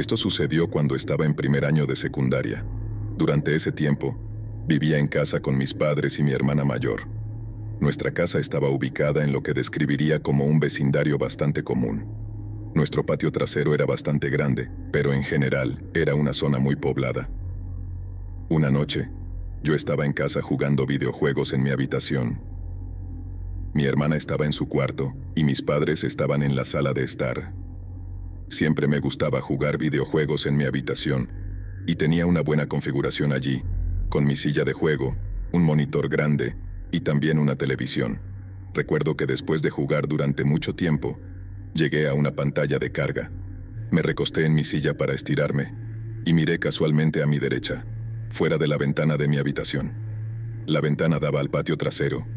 Esto sucedió cuando estaba en primer año de secundaria. Durante ese tiempo, vivía en casa con mis padres y mi hermana mayor. Nuestra casa estaba ubicada en lo que describiría como un vecindario bastante común. Nuestro patio trasero era bastante grande, pero en general era una zona muy poblada. Una noche, yo estaba en casa jugando videojuegos en mi habitación. Mi hermana estaba en su cuarto y mis padres estaban en la sala de estar. Siempre me gustaba jugar videojuegos en mi habitación y tenía una buena configuración allí, con mi silla de juego, un monitor grande y también una televisión. Recuerdo que después de jugar durante mucho tiempo, llegué a una pantalla de carga. Me recosté en mi silla para estirarme y miré casualmente a mi derecha, fuera de la ventana de mi habitación. La ventana daba al patio trasero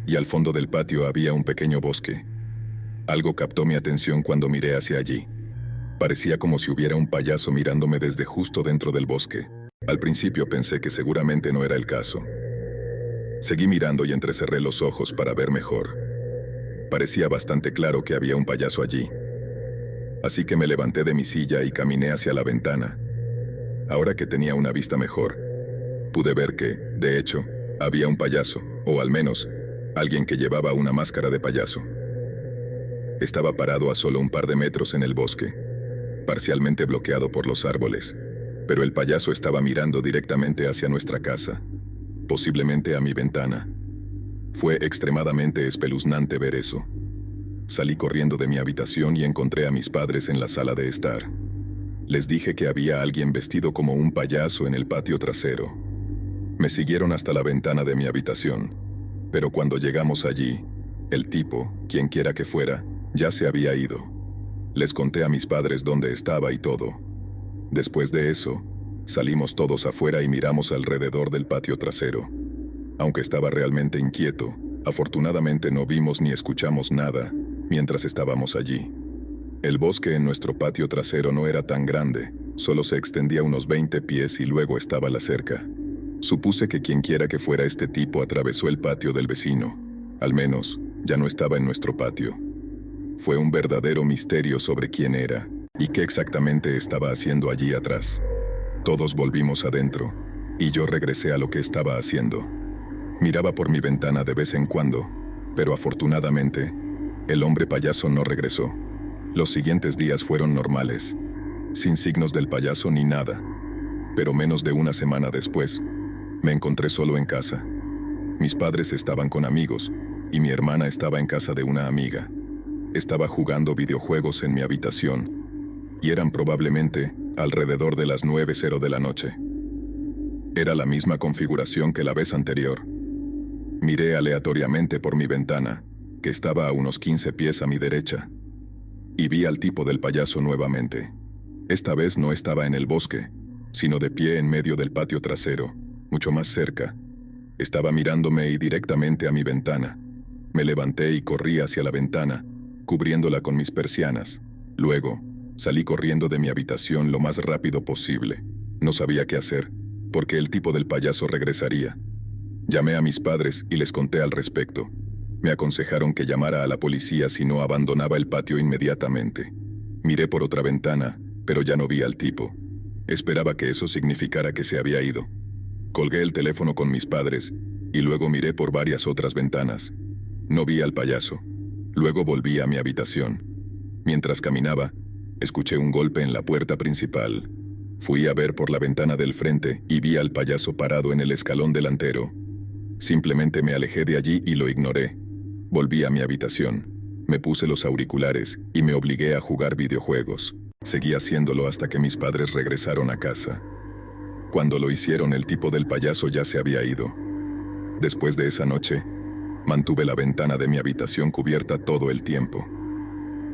y al fondo del patio había un pequeño bosque. Algo captó mi atención cuando miré hacia allí. Parecía como si hubiera un payaso mirándome desde justo dentro del bosque. Al principio pensé que seguramente no era el caso. Seguí mirando y entrecerré los ojos para ver mejor. Parecía bastante claro que había un payaso allí. Así que me levanté de mi silla y caminé hacia la ventana. Ahora que tenía una vista mejor, pude ver que, de hecho, había un payaso, o al menos, alguien que llevaba una máscara de payaso. Estaba parado a solo un par de metros en el bosque, parcialmente bloqueado por los árboles, pero el payaso estaba mirando directamente hacia nuestra casa, posiblemente a mi ventana. Fue extremadamente espeluznante ver eso. Salí corriendo de mi habitación y encontré a mis padres en la sala de estar. Les dije que había alguien vestido como un payaso en el patio trasero. Me siguieron hasta la ventana de mi habitación, pero cuando llegamos allí, el tipo, quien quiera que fuera, ya se había ido. Les conté a mis padres dónde estaba y todo. Después de eso, salimos todos afuera y miramos alrededor del patio trasero. Aunque estaba realmente inquieto, afortunadamente no vimos ni escuchamos nada mientras estábamos allí. El bosque en nuestro patio trasero no era tan grande, solo se extendía unos 20 pies y luego estaba la cerca. Supuse que quienquiera que fuera este tipo atravesó el patio del vecino. Al menos, ya no estaba en nuestro patio. Fue un verdadero misterio sobre quién era y qué exactamente estaba haciendo allí atrás. Todos volvimos adentro, y yo regresé a lo que estaba haciendo. Miraba por mi ventana de vez en cuando, pero afortunadamente, el hombre payaso no regresó. Los siguientes días fueron normales, sin signos del payaso ni nada. Pero menos de una semana después, me encontré solo en casa. Mis padres estaban con amigos, y mi hermana estaba en casa de una amiga. Estaba jugando videojuegos en mi habitación, y eran probablemente alrededor de las 9:00 de la noche. Era la misma configuración que la vez anterior. Miré aleatoriamente por mi ventana, que estaba a unos 15 pies a mi derecha, y vi al tipo del payaso nuevamente. Esta vez no estaba en el bosque, sino de pie en medio del patio trasero, mucho más cerca. Estaba mirándome y directamente a mi ventana. Me levanté y corrí hacia la ventana, cubriéndola con mis persianas. Luego, salí corriendo de mi habitación lo más rápido posible. No sabía qué hacer, porque el tipo del payaso regresaría. Llamé a mis padres y les conté al respecto. Me aconsejaron que llamara a la policía si no abandonaba el patio inmediatamente. Miré por otra ventana, pero ya no vi al tipo. Esperaba que eso significara que se había ido. Colgué el teléfono con mis padres y luego miré por varias otras ventanas. No vi al payaso. Luego volví a mi habitación. Mientras caminaba, escuché un golpe en la puerta principal. Fui a ver por la ventana del frente y vi al payaso parado en el escalón delantero. Simplemente me alejé de allí y lo ignoré. Volví a mi habitación. Me puse los auriculares y me obligué a jugar videojuegos. Seguí haciéndolo hasta que mis padres regresaron a casa. Cuando lo hicieron, el tipo del payaso ya se había ido. Después de esa noche, mantuve la ventana de mi habitación cubierta todo el tiempo.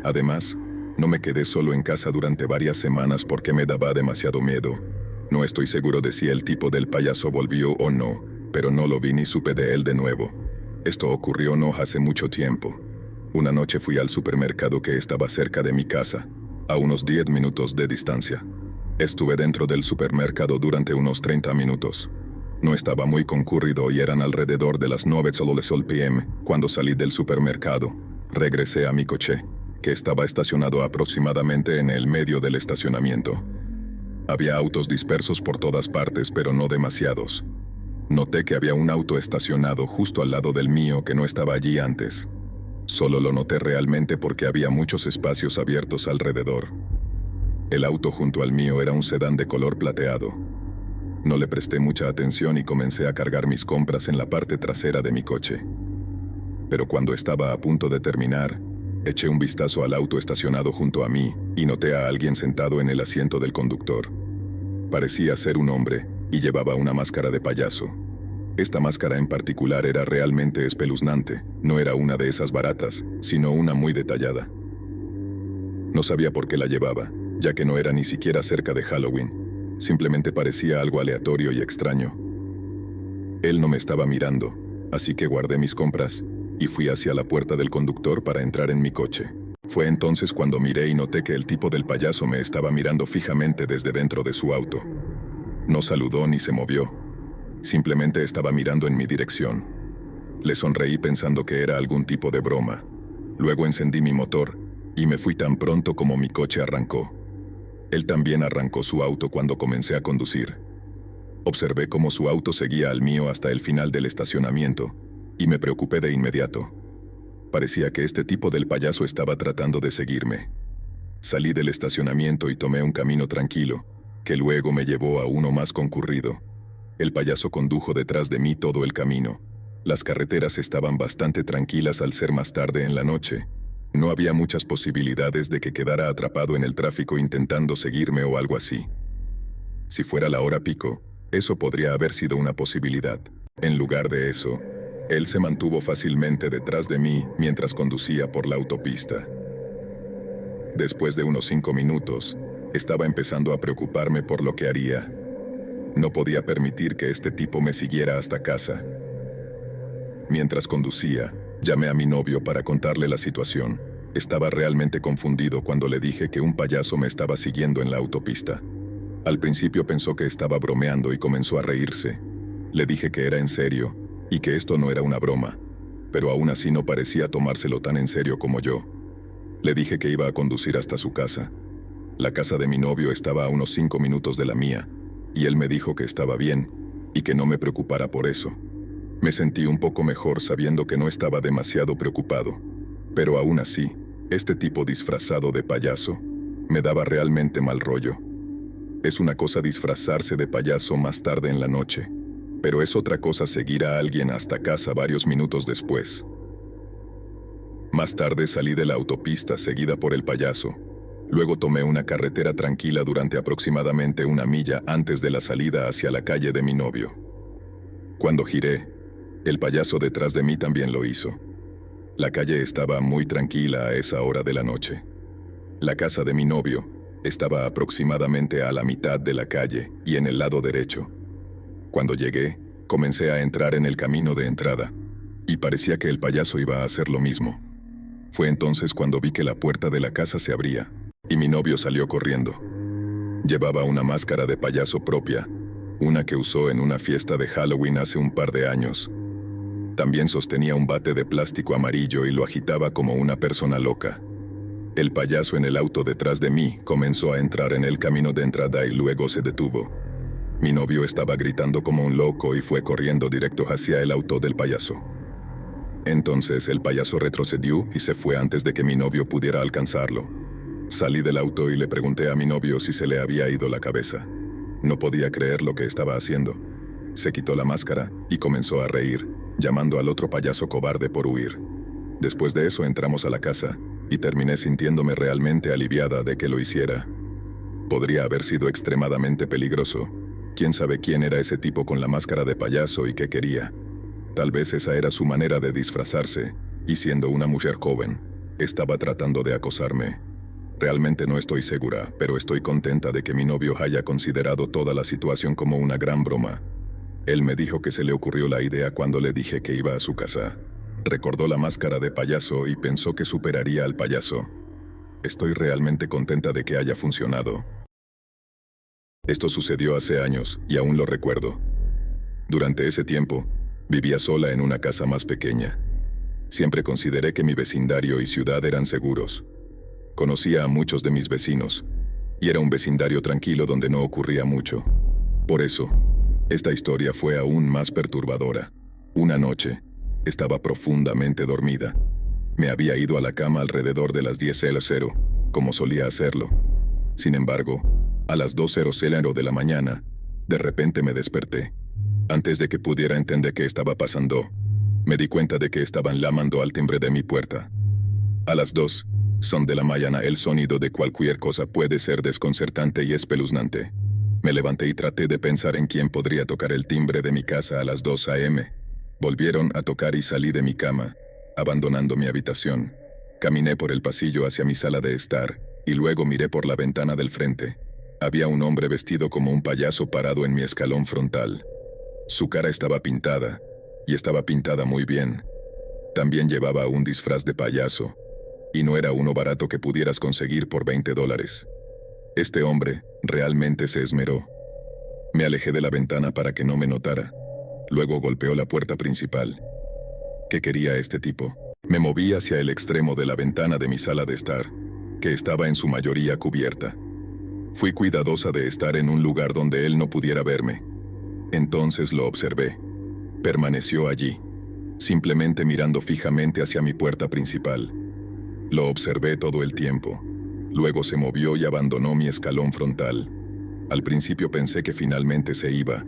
Además, no me quedé solo en casa durante varias semanas porque me daba demasiado miedo. No estoy seguro de si el tipo del payaso volvió o no, pero no lo vi ni supe de él de nuevo. Esto ocurrió no hace mucho tiempo. Una noche fui al supermercado que estaba cerca de mi casa, a unos 10 minutos de distancia. Estuve dentro del supermercado durante unos 30 minutos. No estaba muy concurrido y eran alrededor de las 9:00 p.m. cuando salí del supermercado. Regresé a mi coche, que estaba estacionado aproximadamente en el medio del estacionamiento. Había autos dispersos por todas partes, pero no demasiados. Noté que había un auto estacionado justo al lado del mío que no estaba allí antes. Solo lo noté realmente porque había muchos espacios abiertos alrededor. El auto junto al mío era un sedán de color plateado. No le presté mucha atención y comencé a cargar mis compras en la parte trasera de mi coche. Pero cuando estaba a punto de terminar, eché un vistazo al auto estacionado junto a mí y noté a alguien sentado en el asiento del conductor. Parecía ser un hombre y llevaba una máscara de payaso. Esta máscara en particular era realmente espeluznante. No era una de esas baratas, sino una muy detallada. No sabía por qué la llevaba, ya que no era ni siquiera cerca de Halloween. Simplemente parecía algo aleatorio y extraño. Él no me estaba mirando, así que guardé mis compras y fui hacia la puerta del conductor para entrar en mi coche. Fue entonces cuando miré y noté que el tipo del payaso me estaba mirando fijamente desde dentro de su auto. No saludó ni se movió. Simplemente estaba mirando en mi dirección. Le sonreí pensando que era algún tipo de broma. Luego encendí mi motor y me fui tan pronto como mi coche arrancó. Él también arrancó su auto cuando comencé a conducir. Observé cómo su auto seguía al mío hasta el final del estacionamiento y me preocupé de inmediato. Parecía que este tipo del payaso estaba tratando de seguirme. Salí del estacionamiento y tomé un camino tranquilo, que luego me llevó a uno más concurrido. El payaso condujo detrás de mí todo el camino. Las carreteras estaban bastante tranquilas al ser más tarde en la noche. No había muchas posibilidades de que quedara atrapado en el tráfico intentando seguirme o algo así. Si fuera la hora pico, eso podría haber sido una posibilidad. En lugar de eso, él se mantuvo fácilmente detrás de mí mientras conducía por la autopista. Después de unos 5 minutos, estaba empezando a preocuparme por lo que haría. No podía permitir que este tipo me siguiera hasta casa. Mientras conducía, llamé a mi novio para contarle la situación. Estaba realmente confundido cuando le dije que un payaso me estaba siguiendo en la autopista. Al principio pensó que estaba bromeando y comenzó a reírse. Le dije que era en serio y que esto no era una broma, pero aún así no parecía tomárselo tan en serio como yo. Le dije que iba a conducir hasta su casa. La casa de mi novio estaba a unos 5 minutos de la mía, y él me dijo que estaba bien y que no me preocupara por eso. Me sentí un poco mejor sabiendo que no estaba demasiado preocupado, pero aún así, este tipo disfrazado de payaso me daba realmente mal rollo. Es una cosa disfrazarse de payaso más tarde en la noche, pero es otra cosa seguir a alguien hasta casa varios minutos después. Más tarde salí de la autopista seguida por el payaso. Luego tomé una carretera tranquila durante aproximadamente 1 milla antes de la salida hacia la calle de mi novio. Cuando giré, el payaso detrás de mí también lo hizo. La calle estaba muy tranquila a esa hora de la noche. La casa de mi novio estaba aproximadamente a la mitad de la calle y en el lado derecho. Cuando llegué, comencé a entrar en el camino de entrada, y parecía que el payaso iba a hacer lo mismo. Fue entonces cuando vi que la puerta de la casa se abría, y mi novio salió corriendo. Llevaba una máscara de payaso propia, una que usó en una fiesta de Halloween hace un par de años. También sostenía un bate de plástico amarillo y lo agitaba como una persona loca. El payaso en el auto detrás de mí comenzó a entrar en el camino de entrada y luego se detuvo. Mi novio estaba gritando como un loco y fue corriendo directo hacia el auto del payaso. Entonces el payaso retrocedió y se fue antes de que mi novio pudiera alcanzarlo. Salí del auto y le pregunté a mi novio si se le había ido la cabeza. No podía creer lo que estaba haciendo. Se quitó la máscara y comenzó a reír, llamando al otro payaso cobarde por huir. Después de eso entramos a la casa y terminé sintiéndome realmente aliviada de que lo hiciera. Podría haber sido extremadamente peligroso. ¿Quién sabe quién era ese tipo con la máscara de payaso y qué quería? Tal vez esa era su manera de disfrazarse, y siendo una mujer joven, estaba tratando de acosarme. Realmente no estoy segura, pero estoy contenta de que mi novio haya considerado toda la situación como una gran broma. Él me dijo que se le ocurrió la idea cuando le dije que iba a su casa. Recordó la máscara de payaso y pensó que superaría al payaso. Estoy realmente contenta de que haya funcionado. Esto sucedió hace años y aún lo recuerdo. Durante ese tiempo, vivía sola en una casa más pequeña. Siempre consideré que mi vecindario y ciudad eran seguros. Conocía a muchos de mis vecinos, y era un vecindario tranquilo donde no ocurría mucho. Por eso, esta historia fue aún más perturbadora. Una noche, estaba profundamente dormida. Me había ido a la cama alrededor de las 10:00, como solía hacerlo. Sin embargo, a las 2:00 de la mañana, de repente me desperté. Antes de que pudiera entender qué estaba pasando, me di cuenta de que estaban llamando al timbre de mi puerta. A las 2 son de la mañana, el sonido de cualquier cosa puede ser desconcertante y espeluznante. Me levanté y traté de pensar en quién podría tocar el timbre de mi casa a las 2 a.m. Volvieron a tocar y salí de mi cama, abandonando mi habitación. Caminé por el pasillo hacia mi sala de estar, y luego miré por la ventana del frente. Había un hombre vestido como un payaso parado en mi escalón frontal. Su cara estaba pintada, y estaba pintada muy bien. También llevaba un disfraz de payaso, y no era uno barato que pudieras conseguir por $20. Este hombre realmente se esmeró. Me alejé de la ventana para que no me notara. Luego golpeó la puerta principal. ¿Qué quería este tipo? Me moví hacia el extremo de la ventana de mi sala de estar, que estaba en su mayoría cubierta. Fui cuidadosa de estar en un lugar donde él no pudiera verme. Entonces lo observé. Permaneció allí, simplemente mirando fijamente hacia mi puerta principal. Lo observé todo el tiempo. Luego se movió y abandonó mi escalón frontal. Al principio pensé que finalmente se iba,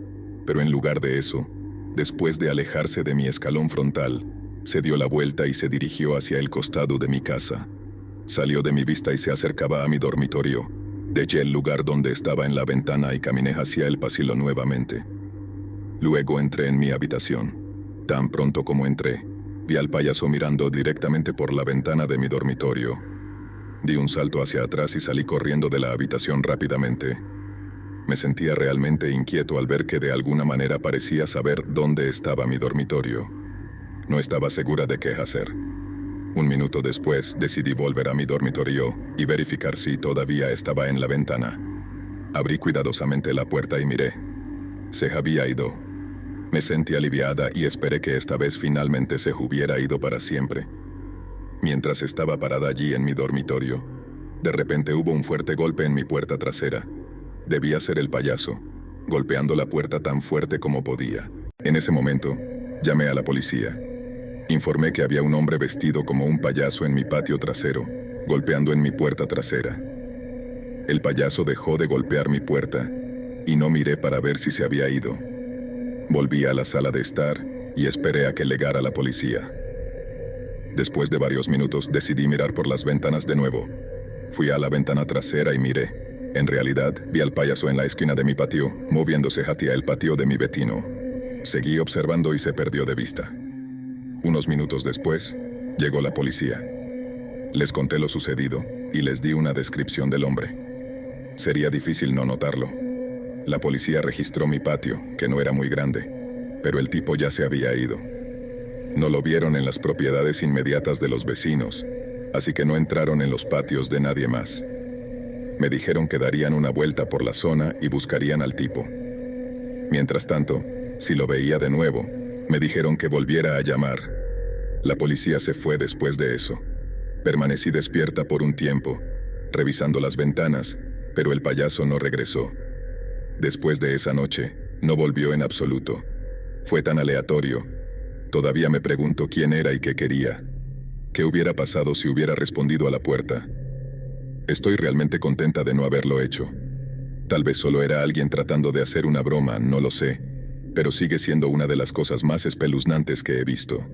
pero en lugar de eso, después de alejarse de mi escalón frontal, se dio la vuelta y se dirigió hacia el costado de mi casa. Salió de mi vista y se acercaba a mi dormitorio. Dejé el lugar donde estaba en la ventana y caminé hacia el pasillo nuevamente. Luego entré en mi habitación. Tan pronto como entré, vi al payaso mirando directamente por la ventana de mi dormitorio. Di un salto hacia atrás y salí corriendo de la habitación rápidamente. Me sentía realmente inquieto al ver que de alguna manera parecía saber dónde estaba mi dormitorio. No estaba segura de qué hacer. Un minuto después, decidí volver a mi dormitorio y verificar si todavía estaba en la ventana. Abrí cuidadosamente la puerta y miré. Se había ido. Me sentí aliviada y esperé que esta vez finalmente se hubiera ido para siempre. Mientras estaba parada allí en mi dormitorio, de repente hubo un fuerte golpe en mi puerta trasera. Debía ser el payaso, golpeando la puerta tan fuerte como podía. En ese momento, llamé a la policía. Informé que había un hombre vestido como un payaso en mi patio trasero, golpeando en mi puerta trasera. El payaso dejó de golpear mi puerta, y no miré para ver si se había ido. Volví a la sala de estar y esperé a que llegara la policía. Después de varios minutos decidí mirar por las ventanas de nuevo. Fui a la ventana trasera y miré. En realidad, vi al payaso en la esquina de mi patio, moviéndose hacia el patio de mi vecino. Seguí observando y se perdió de vista. Unos minutos después, llegó la policía. Les conté lo sucedido y les di una descripción del hombre. Sería difícil no notarlo. La policía registró mi patio, que no era muy grande, pero el tipo ya se había ido. No lo vieron en las propiedades inmediatas de los vecinos, así que no entraron en los patios de nadie más. Me dijeron que darían una vuelta por la zona y buscarían al tipo. Mientras tanto, si lo veía de nuevo, me dijeron que volviera a llamar. La policía se fue después de eso. Permanecí despierta por un tiempo, revisando las ventanas, pero el payaso no regresó. Después de esa noche, no volvió en absoluto. Fue tan aleatorio. Todavía me pregunto quién era y qué quería. ¿Qué hubiera pasado si hubiera respondido a la puerta? Estoy realmente contenta de no haberlo hecho. Tal vez solo era alguien tratando de hacer una broma, no lo sé, pero sigue siendo una de las cosas más espeluznantes que he visto.